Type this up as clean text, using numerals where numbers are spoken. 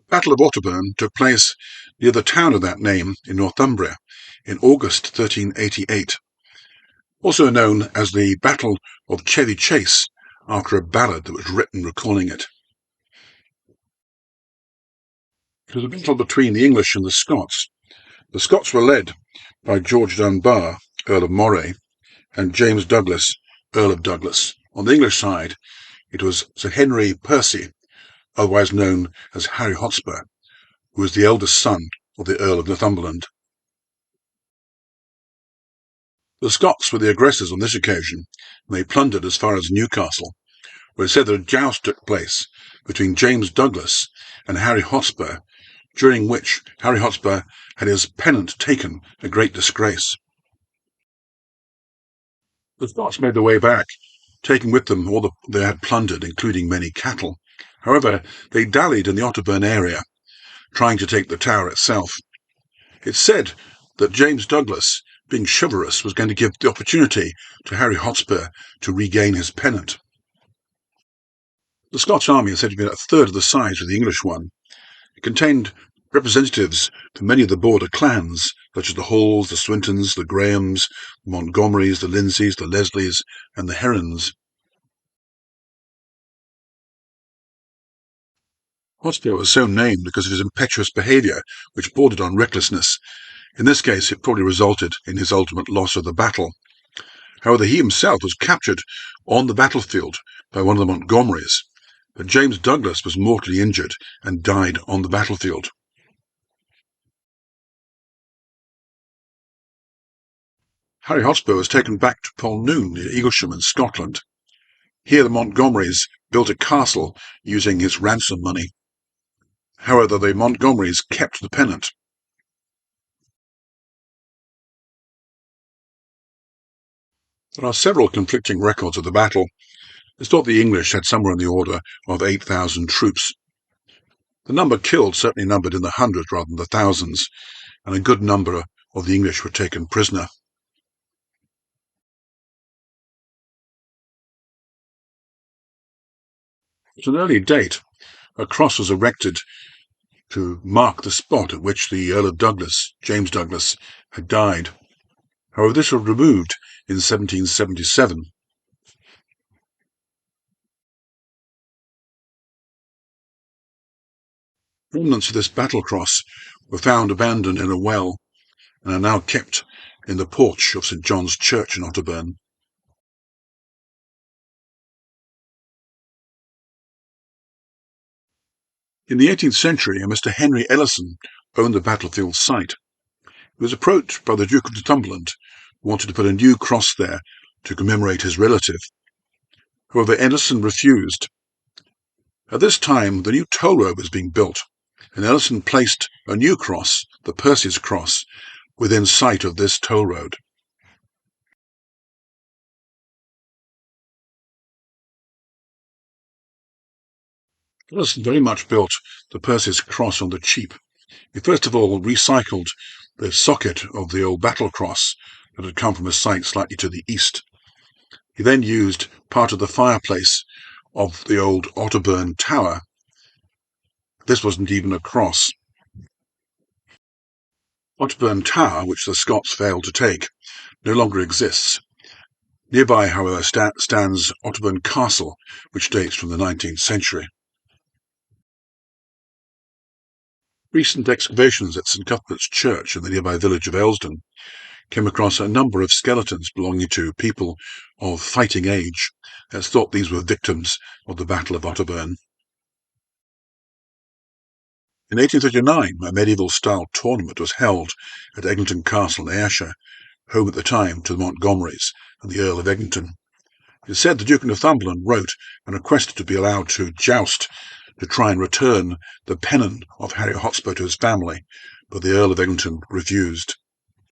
Battle of Otterburn took place near the town of that name in Northumbria in August 1388, also known as the Battle of Chevy Chase, after a ballad that was written recalling it. It was a battle between the English and the Scots. The Scots were led by George Dunbar, Earl of Moray, and James Douglas, Earl of Douglas. On the English side, it was Sir Henry Percy, otherwise known as Harry Hotspur, who was the eldest son of the Earl of Northumberland. The Scots were the aggressors on this occasion, and they plundered as far as Newcastle, where it said that a joust took place between James Douglas and Harry Hotspur, during which Harry Hotspur had his pennant taken, a great disgrace. The Scots made their way back, taking with them all they had plundered, including many cattle. However, they dallied in the Otterburn area, trying to take the tower itself. It's said that James Douglas, being chivalrous, was going to give the opportunity to Harry Hotspur to regain his pennant. The Scots army is said to be a third of the size of the English one. It contained representatives from many of the border clans, such as the Halls, the Swintons, the Grahams, the Montgomerys, the Lindsays, the Leslies, and the Herons. Hotspur was so named because of his impetuous behaviour, which bordered on recklessness. In this case, it probably resulted in his ultimate loss of the battle. However, he himself was captured on the battlefield by one of the Montgomerys, but James Douglas was mortally injured and died on the battlefield. Harry Hotspur was taken back to Polnoon near Eaglesham in Scotland. Here the Montgomerys built a castle using his ransom money. However, the Montgomerys kept the pennant. There are several conflicting records of the battle. It's thought the English had somewhere in the order of 8,000 troops. The number killed certainly numbered in the hundreds rather than the thousands, and a good number of the English were taken prisoner. At an early date, a cross was erected to mark the spot at which the Earl of Douglas, James Douglas, had died. However, this was removed in 1777. Remnants of this battle cross were found abandoned in a well and are now kept in the porch of St. John's Church in Otterburn. In the 18th century, a Mr. Henry Ellison owned the battlefield site. He was approached by the Duke of Northumberland, who wanted to put a new cross there to commemorate his relative. However, Ellison refused. At this time, the new toll road was being built, and Ellison placed a new cross, the Percy's cross, within sight of this toll road. Ellison very much built the Percy's cross on the cheap. He first of all recycled the socket of the old battle cross that had come from a site slightly to the east. He then used part of the fireplace of the old Otterburn Tower. This wasn't even a cross. Otterburn Tower, which the Scots failed to take, no longer exists. Nearby, however, stands Otterburn Castle, which dates from the 19th century. Recent excavations at St. Cuthbert's Church in the nearby village of Elsdon came across a number of skeletons belonging to people of fighting age. It's thought these were victims of the Battle of Otterburn. In 1839, a medieval-style tournament was held at Eglinton Castle in Ayrshire, home at the time to the Montgomerys and the Earl of Eglinton. It is said the Duke of Northumberland wrote and requested to be allowed to joust to try and return the pennon of Harry Hotspur to his family, but the Earl of Eglinton refused.